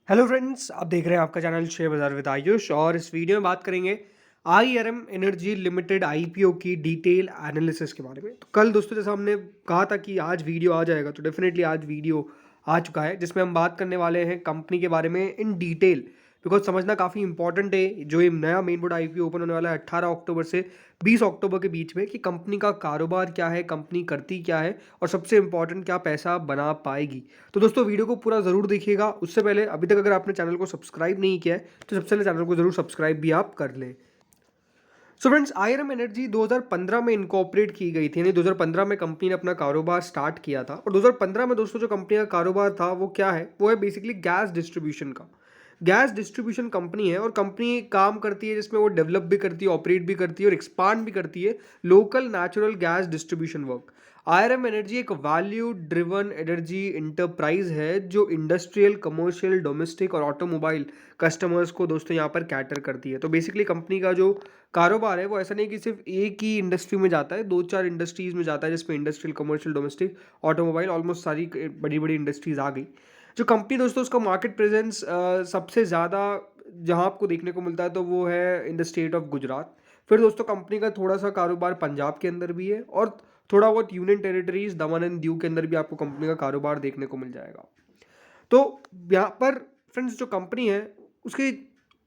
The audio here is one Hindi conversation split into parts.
हेलो फ्रेंड्स, आप देख रहे हैं आपका चैनल शेयर बाजार विद आयुष। और इस वीडियो में बात करेंगे आईआरएम एनर्जी लिमिटेड आईपीओ की डिटेल एनालिसिस के बारे में। तो कल दोस्तों जैसा हमने कहा था कि आज वीडियो आ जाएगा, तो डेफिनेटली आज वीडियो आ चुका है जिसमें हम बात करने वाले हैं कंपनी के बारे में इन डिटेल। बिकॉज समझना काफ़ी इंपॉर्टेंट है, जो ये नया मेन बोर्ड आईपीओ ओपन होने वाला है 18 अक्टूबर से 20 अक्टूबर के बीच में, कि कंपनी का कारोबार क्या है, कंपनी करती क्या है और सबसे इंपॉर्टेंट क्या पैसा बना पाएगी। तो दोस्तों वीडियो को पूरा ज़रूर देखिएगा। उससे पहले अभी तक अगर आपने चैनल को सब्सक्राइब नहीं किया है तो सबसे पहले चैनल को ज़रूर सब्सक्राइब भी आप कर लें। सो फ्रेंड्स, आईआरएम एनर्जी 2015 में इनकॉर्पोरेट की गई थी, यानी 2015 में कंपनी ने अपना कारोबार स्टार्ट किया था। और 2015 में दोस्तों जो कंपनी का कारोबार था वो क्या है, वो है बेसिकली गैस डिस्ट्रीब्यूशन का। गैस डिस्ट्रीब्यूशन कंपनी है और कंपनी काम करती है जिसमें वो डेवलप भी करती है, ऑपरेट भी करती है और एक्सपांड भी करती है local natural gas distribution work. IRM energy एक वैल्यू ड्रिवन एनर्जी इंटरप्राइज है जो इंडस्ट्रियल, कमर्शियल, डोमेस्टिक और ऑटोमोबाइल कस्टमर्स को दोस्तों यहाँ पर कैटर करती है। तो बेसिकली कंपनी का जो कारोबार है वो ऐसा नहीं कि सिर्फ एक ही इंडस्ट्री में जाता है, दो चार इंडस्ट्रीज में जाता है, जिसमें industrial, commercial, domestic, automobile, almost सारी बड़ी बड़ी इंडस्ट्रीज आ गई। जो कंपनी दोस्तों उसका मार्केट प्रेजेंस सबसे ज़्यादा जहाँ आपको देखने को मिलता है तो वो है in the state of Gujarat. फिर दोस्तों कंपनी का थोड़ा सा कारोबार पंजाब के अंदर भी है और थोड़ा बहुत union territories Daman and Diu के अंदर भी आपको कंपनी का कारोबार देखने को मिल जाएगा। तो यहाँ पर फ्रेंड्स जो कंपनी है उसकी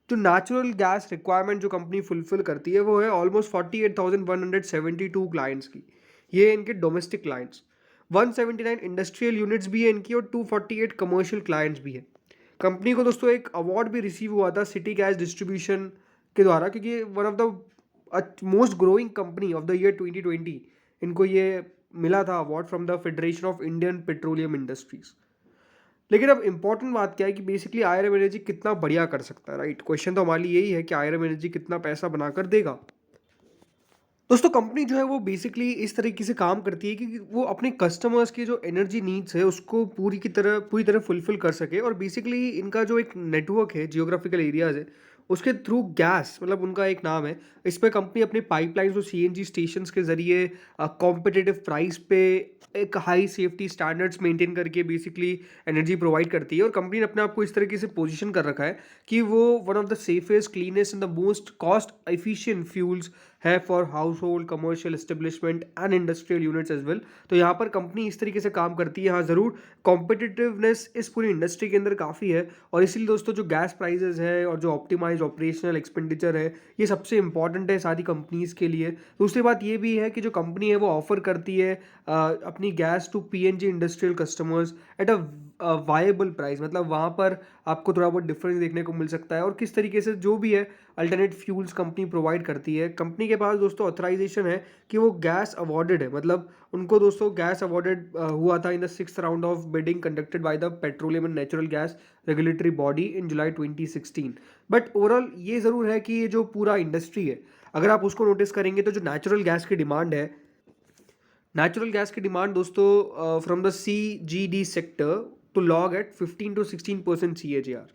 जो नेचुरल गैस रिक्वायरमेंट जो कंपनी फुलफिल करती है वो है ऑलमोस्ट 48,172 क्लाइंट्स की। ये इनके डोमेस्टिक क्लाइंट्स, 179 इंडस्ट्रियल यूनिट्स भी है इनकी और 248 कमर्शियल क्लाइंट्स भी है। कंपनी को दोस्तों एक अवार्ड भी रिसीव हुआ था सिटी गैस डिस्ट्रीब्यूशन के द्वारा, क्योंकि one of the most growing company of the year 2020 इनको ये मिला था award from the federation of Indian petroleum industries. लेकिन अब इंपॉर्टेंट बात क्या है कि बेसिकली आईआरएम एनर्जी कितना बढ़िया कर सकता है, राइट? क्वेश्चन तो हमारे लिए यही है कि आईआरएम एनर्जी कितना पैसा बनाकर देगा। दोस्तों कंपनी जो है वो बेसिकली इस तरीके से काम करती है कि वो अपने कस्टमर्स की जो एनर्जी नीड्स है उसको पूरी तरह फुलफिल कर सके। और बेसिकली इनका जो एक नेटवर्क है, जियोग्राफिकल एरियाज है, उसके थ्रू गैस, मतलब उनका एक नाम है, इस पे कंपनी अपनी पाइपलाइंस और सीएनजी स्टेशंस के जरिए कॉम्पिटिटिव प्राइस पे एक हाई सेफ्टी स्टैंडर्ड्स मेंटेन करके बेसिकली एनर्जी प्रोवाइड करती है। और कंपनी ने अपने आप को इस तरीके से पोजीशन कर रखा है कि वो one of the safest, cleanest and the most cost efficient fuels है for household, commercial establishment and industrial units as well. तो यहाँ पर कंपनी इस तरीके से काम करती है। हाँ ज़रूर कॉम्पिटिटिवनेस इस पूरी इंडस्ट्री के अंदर काफ़ी है और इसीलिए दोस्तों जो गैस प्राइजेस है और जो ऑप्टिमाइज ऑपरेशनल एक्सपेंडिचर है ये सबसे इंपॉर्टेंट है सारी कंपनीज के लिए। दूसरी बात ये भी है कि जो कंपनी है वो ऑफर करती है अपनी gas to PNG industrial customers at a viable price. मतलब वहाँ पर आपको थोड़ा बहुत डिफरेंस देखने को मिल सकता है। और किस तरीके से जो भी है अल्टरनेट फ्यूल्स कंपनी प्रोवाइड करती है। कंपनी के पास दोस्तों ऑथराइजेशन है कि वो गैस अवॉर्डेड है, मतलब उनको दोस्तों गैस अवॉर्डेड हुआ था in the 6th round of bidding conducted by the petroleum and natural gas regulatory body in July 2016। But overall ये ज़रूर है कि ये जो पूरा इंडस्ट्री है, अगर आप उसको नोटिस करेंगे तो जो नेचुरल गैस की डिमांड है, नेचुरल गैस की डिमांड दोस्तों from the C G D sector to log at 15 to 16% CAGR,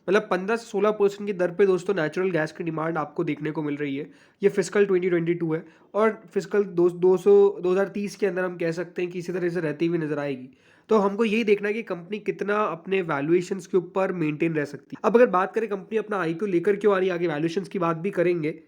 मतलब 15 से 16% की दर पे दोस्तों नेचुरल गैस की डिमांड आपको देखने को मिल रही है। ये फिस्कल 2022 है और फिस्कल 2030 के अंदर हम कह सकते हैं कि इसी तरह से रहती हुई नजर आएगी। तो हमको यही देखना है कि कंपनी कितना अपने वैल्यूएशंस के ऊपर मेंटेन रह सकती है। अब अगर बात करें कंपनी अपना आईपीओ लेकर क्यों आ रही है, आगे वैल्यूएशंस की बात भी करेंगे।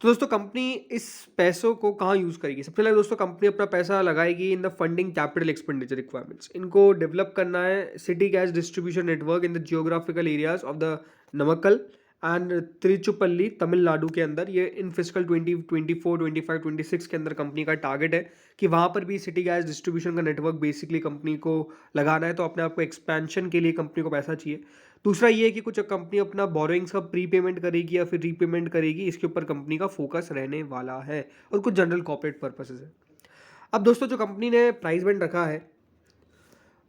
तो दोस्तों कंपनी इस पैसों को कहाँ यूज़ करेगी? सबसे पहले दोस्तों कंपनी अपना पैसा लगाएगी in the funding capital expenditure requirements. इनको डेवलप करना है city gas distribution network in the geographical areas of the Namakkal and Tiruchirappalli, Tamil Nadu के अंदर। ये इन फिजिकल 2024, 25, 26 के अंदर कंपनी का टारगेट है कि वहाँ पर भी सिटी गैस डिस्ट्रीब्यूशन का नेटवर्क बेसिकली कंपनी को लगाना है। तो अपने आप को एक्सपेंशन के लिए कंपनी को पैसा चाहिए। दूसरा ये है कि कुछ कंपनी अपना बोरोइंग्स का प्री पेमेंट करेगी या फिर रीपेमेंट करेगी, इसके ऊपर कंपनी का फोकस रहने वाला है। और कुछ जनरल कॉर्पोरेट पर्पसेस है। अब दोस्तों जो कंपनी ने प्राइस बैंड रखा है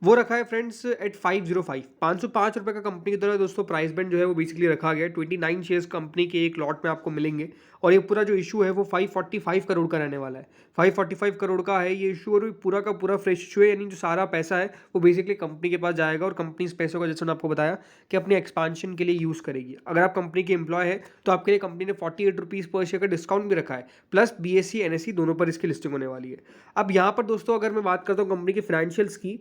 वो रखा है फ्रेंड्स एट 505, 505 रुपये का कंपनी की तरह दोस्तों प्राइस बैंड जो है वो बेसिकली रखा गया है। 29 शेयर्स कंपनी के एक लॉट में आपको मिलेंगे और ये पूरा जो इशू है वो 545 करोड़ का रहने वाला है। 545 करोड़ का है ये इशू और पूरा का पूरा फ्रेश इशू है, यानी जो सारा पैसा है वो बेसिकली कंपनी के पास जाएगा और कंपनी इस पैसों का, जैसे मैंने आपको बताया, कि अपनी एक्सपांशन के लिए यूज़ करेगी। अगर आप कंपनी के एम्प्लॉय है तो आपके लिए कंपनी ने 48 रुपीज़ पर शेयर का डिस्काउंट भी रखा है, प्लस BSE NSE दोनों पर इसकी लिस्टिंग होने वाली है। अब यहाँ पर दोस्तों अगर मैं बात करता हूँ कंपनी के फाइनेंशियल्स की,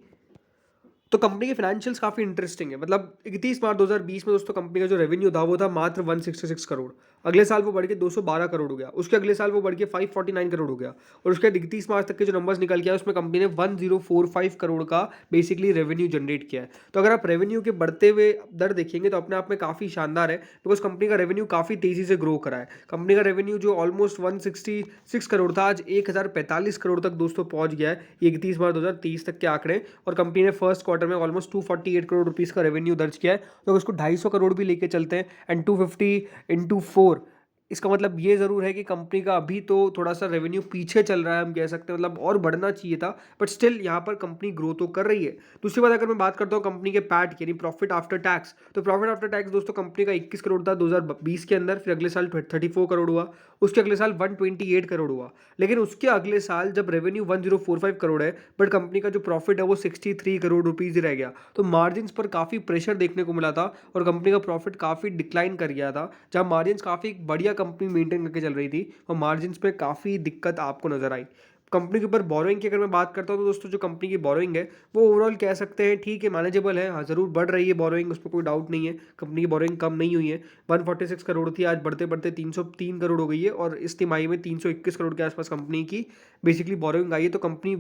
तो कंपनी के फाइनेंशियल्स काफ़ी इंटरेस्टिंग है। मतलब 31 मार्च 2020 में दोस्तों कंपनी का जो रेवेन्यू था वो था मात्र 166 करोड़। अगले साल वो बढ़ के 212 करोड़ हो गया। उसके अगले साल वो बढ़ के 549 करोड़ हो गया। और उसके 31 मार्च तक के जो नंबर्स निकल के आए उसमें कंपनी ने 1045 करोड़ का बेसिकली रेवेन्यू जनरेट किया है। तो अगर आप रेवेन्यू के बढ़ते हुए दर देखेंगे तो अपने आप में काफ़ी शानदार है, बिकॉज कंपनी का रेवेन्यू काफ़ी तेज़ी से ग्रो करा है। कंपनी का रेवेन्यू जो ऑलमोस्ट 166 करोड़ था आज 1045 करोड़ तक दोस्तों पहुंच गया है। ये 31 मार्च 2030 तक के आंकड़े। और कंपनी ने फर्स्ट क्वार्टर में ऑलमोस्ट 248 करोड़ रुपीस का रेवेन्यू दर्ज किया है। तो उसको 250 करोड़ भी लेके चलते हैं एंड 250 इंटू 4, इसका मतलब ये ज़रूर है कि कंपनी का अभी तो थोड़ा सा रेवेन्यू पीछे चल रहा है, हम कह सकते हैं, मतलब और बढ़ना चाहिए था, बट स्टिल यहाँ पर कंपनी ग्रो तो कर रही है। दूसरी बात अगर मैं बात करता हूँ कंपनी के पैट यानी प्रॉफिट आफ्टर टैक्स, तो प्रॉफिट आफ्टर टैक्स दोस्तों कंपनी का 21 करोड़ था 2020 के अंदर, फिर अगले साल 34 करोड़ हुआ, उसके अगले साल 128 करोड़ हुआ। लेकिन उसके अगले साल जब रेवेन्यू 1045 करोड़ है बट कंपनी का जो प्रॉफिट है वो 63 करोड़ रुपीज़ ही रह गया। तो मार्जिन्स पर काफ़ी प्रेशर देखने को मिला था और कंपनी का प्रॉफिट काफ़ी डिक्लाइन कर गया था। जहाँ मार्जिन्स काफ़ी बढ़िया कंपनी मेंटेन करके चल रही थी और मार्जिन्स पे काफ़ी दिक्कत आपको नजर आई। कंपनी के ऊपर बोरोइंग की अगर मैं बात करता हूँ तो दोस्तों जो कंपनी की बोरोइंग है वो ओवरऑल कह सकते हैं ठीक है, मैनेजेबल है। हाँ, ज़रूर बढ़ रही है बोरोइंग, उसमें कोई डाउट नहीं है। कंपनी की बोरोइंग कम नहीं हुई है। 146 करोड़ थी, आज बढ़ते बढ़ते 303 करोड़ हो गई है और इस तिमाही में 321 करोड़ के आसपास कंपनी की बेसिकली बोरोइंग आई है। तो कंपनी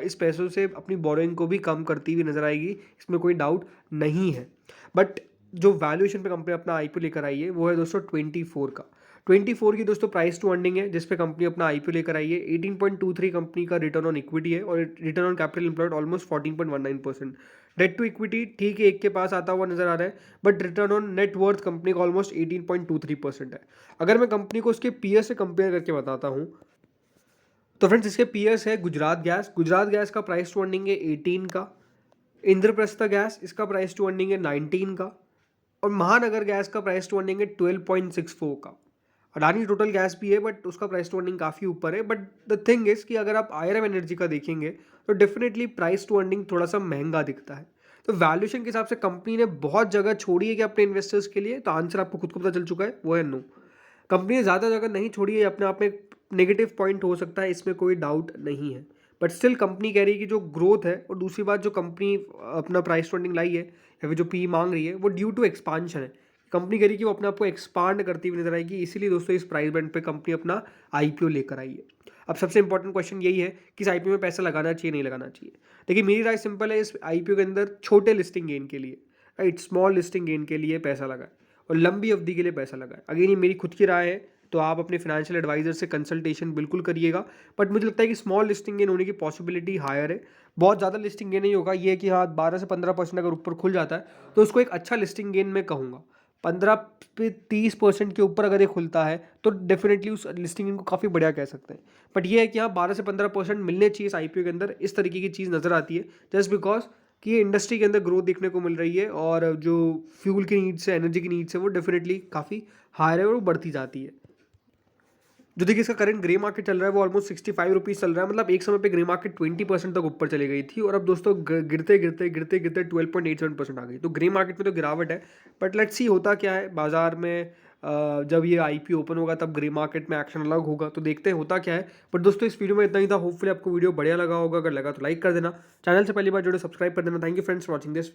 इस पैसों से अपनी बोरोइंग को भी कम करती हुई नजर आएगी, इसमें कोई डाउट नहीं है। बट जो वैल्यूएशन पे कंपनी अपना आईपीओ लेकर आई है वो है दोस्तों 24 का। 24 की दोस्तों प्राइस टू अर्निंग है जिस पे कंपनी अपना आईपीओ लेकर आई है। 18.23 कंपनी का रिटर्न ऑन इक्विटी है और return on capital employed almost 14.19%। Debt to equity ठीक है, एक के पास आता हुआ नजर आ रहा है, but return on net worth company का ऑलमोस्ट 18.23% है। अगर मैं कंपनी को उसके पीयर से कंपेयर करके बताता हूँ तो फ्रेंड्स इसके पीयर्स है गुजरात गैस। गुजरात गैस का प्राइस टू अर्निंग है 18 का। इंद्रप्रस्थ गैस, इसका प्राइस टू अर्निंग है 19 का। और महानगर गैस का प्राइस टू अर्निंग है 12.64 का। अडानी टोटल गैस भी है बट उसका प्राइस टू अर्निंग काफ़ी ऊपर है। बट द थिंग इज कि अगर आप आईआरएम एनर्जी का देखेंगे तो डेफिनेटली प्राइस टू अर्निंग थोड़ा सा महंगा दिखता है। तो वैल्यूएशन के हिसाब से कंपनी ने बहुत जगह छोड़ी है कि अपने इन्वेस्टर्स के लिए, तो आंसर आपको खुद को पता चल चुका है, वो है नो। कंपनी ने ज़्यादा जगह नहीं छोड़ी है, अपने आप में नेगेटिव पॉइंट हो सकता है, इसमें कोई डाउट नहीं है। बट स्टिल कंपनी कह रही है कि जो ग्रोथ है, और दूसरी बात जो कंपनी अपना प्राइस फंडिंग लाई है या फिर जो पी मांग रही है वो ड्यू टू एक्सपांशन है। कंपनी कह रही है कि वो अपने आप को एक्सपांड करती हुई नजर आएगी, इसीलिए दोस्तों इस प्राइस बैंड पे कंपनी अपना आईपीओ लेकर आई है। अब सबसे इंपॉर्टेंट क्वेश्चन यही है कि इस आईपीओ में पैसा लगाना चाहिए नहीं लगाना चाहिए। देखिए मेरी राय सिंपल है, इस आईपीओ के अंदर छोटे लिस्टिंग गेन के लिए, राइट, स्मॉल लिस्टिंग गेन के लिए पैसा लगाए और लंबी अवधि के लिए पैसा लगाए। अगेन ये मेरी खुद की राय है, तो आप अपने फाइनेंशियल एडवाइजर से कंसल्टेशन बिल्कुल करिएगा। बट मुझे लगता है कि स्मॉल लिस्टिंग गेन होने की पॉसिबिलिटी हायर है। बहुत ज़्यादा लिस्टिंग गेन नहीं होगा, ये है कि हाँ 12 से 15% अगर ऊपर खुल जाता है तो उसको एक अच्छा लिस्टिंग गेन मैं कहूँगा। 15 पे 30% के ऊपर अगर ये खुलता है तो डेफिनेटली उस लिस्टिंग गेन को काफ़ी बढ़िया कह सकते हैं। बट ये है कि हाँ 12 से 15% मिलने चाहिए इस आईपीओ के अंदर, इस तरीके की चीज़ नज़र आती है जस्ट बिकॉज कि ये इंडस्ट्री के अंदर ग्रोथ देखने को मिल रही है और जो फ्यूल की नीड्स है, एनर्जी की नीड्स है, वो डेफिनेटली काफ़ी हायर है और वो बढ़ती जाती है। जो देखिए इसका करंट ग्रे मार्केट चल रहा है वो ऑलमोस्ट 65 रुपीज़ चल रहा है। मतलब एक समय पे ग्रे मार्केट 20% तक ऊपर चली गई थी और अब दोस्तों गिरते गिरते गिरते गिरते 12.87% आ गई। तो ग्रे मार्केट में तो गिरावट है, बट लेट्स सी होता क्या है बाजार में। जब ये आईपीओ ओपन होगा तब ग्रे मार्केट में एक्शन अलग होगा, तो देखते हैं होता क्या है। बट दोस्तों इस वीडियो में इतना ही था। होपफुली आपको वीडियो बढ़िया लगा होगा, अगर लगा तो लाइक कर देना, चैनल से पहली बार जुड़े सब्सक्राइब कर देना। Thank you friends for watching this.